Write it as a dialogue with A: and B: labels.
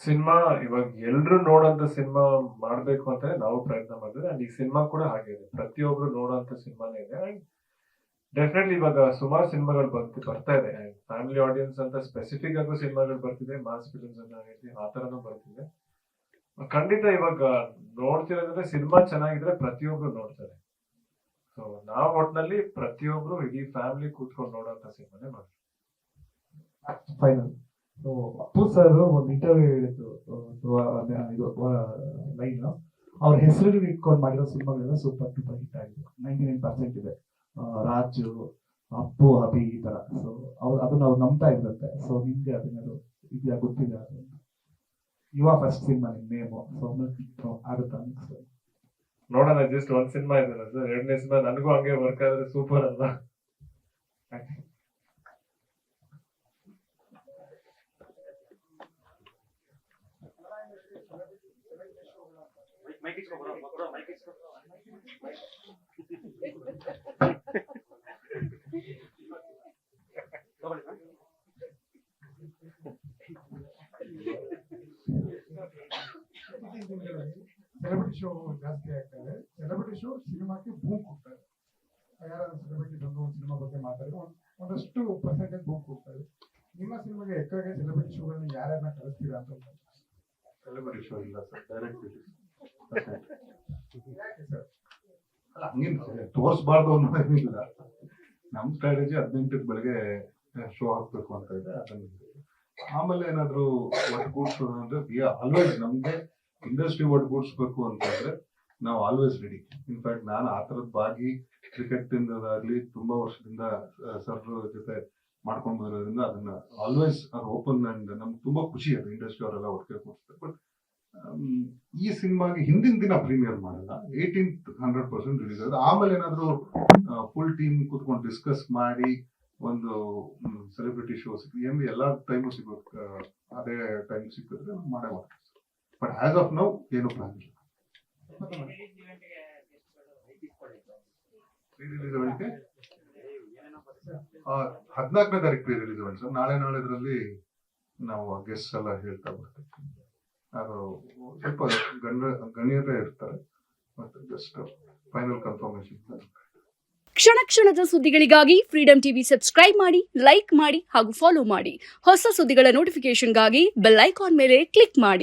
A: Cinema ಇವಾಗ ಎಲ್ರು ನೋಡೋಂತ cinema ಮಾಡ್ಬೇಕು ಅಂತ ನಾವು ಪ್ರಯತ್ನ ಮಾಡಿದ್ರೆ ಅಂಡ್ ಈ ಸಿನಿಮಾ ಕೂಡ ಹಾಗೆ ಇದೆ. ಪ್ರತಿಯೊಬ್ರು ನೋಡೋಂತ ಸಿನಿಮಾನೇ ಇದೆ. ಅಂಡ್ ಡೆಫಿನೆಟ್ಲಿ ಇವಾಗ ಸುಮಾರು ಸಿನಿಮಾಗಳು ಬರ್ತಾ ಇದೆ. ಫ್ಯಾಮಿಲಿ ಆಡಿಯನ್ಸ್ ಅಂತ ಸ್ಪೆಸಿಫಿಕ್ ಆಗೋ ಸಿನಿಮಾಗಳು ಬರ್ತಿದೆ, ಮಾಸ್ ಫಿಲ್ಮ್ಸ್ ಅಂತ ಹೇಳ್ತೀವಿ, ಆ ತರನೂ ಬರ್ತಿದೆ. ಖಂಡಿತ ಇವಾಗ ನೋಡ್ತಿರೋದಂದ್ರೆ ಸಿನಿಮಾ ಚೆನ್ನಾಗಿದ್ರೆ ಪ್ರತಿಯೊಬ್ರು ನೋಡ್ತಾರೆ. ಸೊ ನಾವ್ ಒಟ್ನಲ್ಲಿ ಪ್ರತಿಯೊಬ್ರು ಇಡೀ ಫ್ಯಾಮಿಲಿ ಕೂತ್ಕೊಂಡು ನೋಡೋಂತ ಸಿನಿಮಾನೇ ಮಾಡ್ತೀವಿ.
B: ಫೈನಲ್. ಸೊ ಅಪ್ಪು ಸರ್ ಒಂದು ಇಂಟರ್ವ್ಯೂ ಹೇಳಿದ್ದು, ಇದು ಲೈನ್, ಅವ್ರ ಹೆಸರು ಇಟ್ಕೊಂಡು ಮಾಡಿರೋ ಸಿನಿಮಾಗಳೆಲ್ಲ ಸೂಪರ್ ಡೂಪರ್ ಹಿಟ್ ಆಗಿದೆ. 99% ಇದೆ. ರಾಜು, ಅಪ್ಪು, ಅಭಿ ಈ ತರ. ಸೊ ಅದನ್ನ ಅವ್ರು ನಂಬ್ತಾ ಇದ್ರಂತೆ. ಸೊ ನಿಮ್ಗೆ ಅದನ್ನೆಲ್ಲ ಇದೆಯಾ, ಗೊತ್ತಿದೆ? ಯುವ ಫಸ್ಟ್ ಸಿನಿಮಾ ನಿಮ್ ನೇಮು. ಸೊ ಆಗುತ್ತಾ ನೆಕ್ಸ್ಟ್?
A: ನೋಡೋಣ, ಜಸ್ಟ್ ಒಂದ್ ಸಿನಿಮಾ ಇದೆ ಸರ್. 2ನೇ ಸಿನಿಮಾ ನನಗೂ ಹಂಗೆ ವರ್ಕ್ ಆದ್ರೆ ಸೂಪರ್ ಅಲ್ಲ.
C: ಸೆಲೆಬ್ರಿಟಿ ಶೋ ಜಾಸ್ತಿ ಆಗ್ತದೆ. ಸೆಲೆಬ್ರಿಟಿ ಶೋ ಸಿನಿಮಾಕ್ಕೆ ಬೂಮ್ ಕೊಡ್ತಾರೆ. ಯಾರಾದ್ರೂ ಸೆಲೆಬ್ರಿಟಿ ಬಂದು ಒಂದು ಸಿನಿಮಾ ಬಗ್ಗೆ ಮಾತಾಡಿದ್ರೆ ಒಂದಷ್ಟು ಪರ್ಸೆಂಟೇಜ್ ಬೂಮ್ ಕೊಡ್ತಾರೆ. ನಿಮ್ಮ ಸಿನಿಮಾಗೆ ಹೆಚ್ಚಾಗಿ ಸೆಲೆಬ್ರಿಟಿ ಶೋಗಳನ್ನ ಯಾರ್ಯಾರನ್ನ ಕಳಿಸ್ತೀರಾ ಅಂತ?
D: ಸೆಲೆಬ್ರಿಟಿ ಶೋ ಇಲ್ಲ ಸರ್, ಡೈರೆಕ್ಟ್
C: ಯಾಕೆ ಸರ್?
D: ಹಂಗೇನು ತೋರಿಸ್ಬಾರ್ದು ಅನ್ನೋದೇನಿಲ್ಲ. ನಮ್ಮ ಸ್ಟ್ರಾಟಜಿ 18ಕ್ಕೆ ಬೆಳಗ್ಗೆ ಶೋ ಹಾಕ್ಬೇಕು ಅಂತ ಇದೆ. ಅದನ್ನ ಆಮೇಲೆ ಏನಾದ್ರು ಒಟ್ಟುಗೂಡ್ಸೋದು ಅಂದ್ರೆ ಆಲ್ವೇಸ್ ನಮ್ಗೆ ಇಂಡಸ್ಟ್ರಿ ಒಟ್ಟುಗೂಡಿಸ್ಬೇಕು ಅಂತಂದ್ರೆ ನಾವು ಆಲ್ವೇಸ್ ರೆಡಿ. ಇನ್ಫ್ಯಾಕ್ಟ್ ನಾನು ಆ ಥರದ ಭಾಗಿ ಕ್ರಿಕೆಟ್ ಇಂದಾಗ್ಲಿ ತುಂಬಾ ವರ್ಷದಿಂದ ಸರ್ ಜೊತೆ ಮಾಡ್ಕೊಂಡು ಬಂದಿರೋದ್ರಿಂದ ಅದನ್ನ ಆಲ್ವೇಸ್ ಅದು ಓಪನ್. ಅಂಡ್ ನಮ್ಗೆ ತುಂಬಾ ಖುಷಿ ಅದು ಇಂಡಸ್ಟ್ರಿ ಅವರೆಲ್ಲ ಒಟ್ಟಿಗೆ ಕೂಡಿಸ್ತಾರೆ. ಬಟ್ ಈ ಸಿನಿಮಾಗೆ ಹಿಂದಿನ ದಿನ ಪ್ರೀಮಿಯರ್ ಮಾಡಲ್ಲ, 18th 100% ರಿಲೀಸ್ ಆಗುತ್ತೆ. ಆಮೇಲೆ ಏನಾದ್ರು ಫುಲ್ ಟೀಮ್ ಕೂತ್ಕೊಂಡು ಡಿಸ್ಕಸ್ ಮಾಡಿ ಒಂದು ಸೆಲೆಬ್ರಿಟಿ ಶೋ ಸಿಕ್ಕಿ ಎಲ್ಲಾ ಟೈಮು ಸಿಗೋದು, ಅದೇ ಟೈಮ್ ಸಿಕ್ಕಿದ್ರೆ ಮಾಡೇ ಮಾಡ್ತೀವಿ. ಬಟ್ ಆಸ್ ಆಫ್ ನೌ ಏನು ಪ್ಲಾನ್ ಇಲ್ಲ. ಪ್ರೀ ರಿಲೀಸ್ ಇವೆಂಟ್ಗೆ 14ನೇ ತಾರೀಕು ಪ್ರೀ ರಿಲೀಸ್ ಇವೆಂಟ್ ಸರ್. ನಾಳೆದ್ರಲ್ಲಿ ನಾವು ಗೆಸ್ಟ್ ಎಲ್ಲ ಹೇಳ್ತಾ ಬರ್ತೀವಿ. ಅದು ಸ್ವಲ್ಪ ಗಣ್ಯರೇ ಇರ್ತಾರೆ, ಮತ್ತೆ ಜಸ್ಟ್ ಫೈನಲ್ ಕನ್ಫರ್ಮೇಶನ್.
E: ಕ್ಷಣ ಕ್ಷಣದ ಸುದ್ದಿಗಳಿಗಾಗಿ ಫ್ರೀಡಂ ಟಿವಿ ಸಬ್ಸ್ಕ್ರೈಬ್ ಮಾಡಿ, ಲೈಕ್ ಮಾಡಿ ಹಾಗೂ ಫಾಲೋ ಮಾಡಿ. ಹೊಸ ಸುದ್ದಿಗಳ ನೋಟಿಫಿಕೇಶನ್ಗಾಗಿ ಬೆಲ್ ಐಕಾನ್ ಮೇಲೆ ಕ್ಲಿಕ್ ಮಾಡಿ.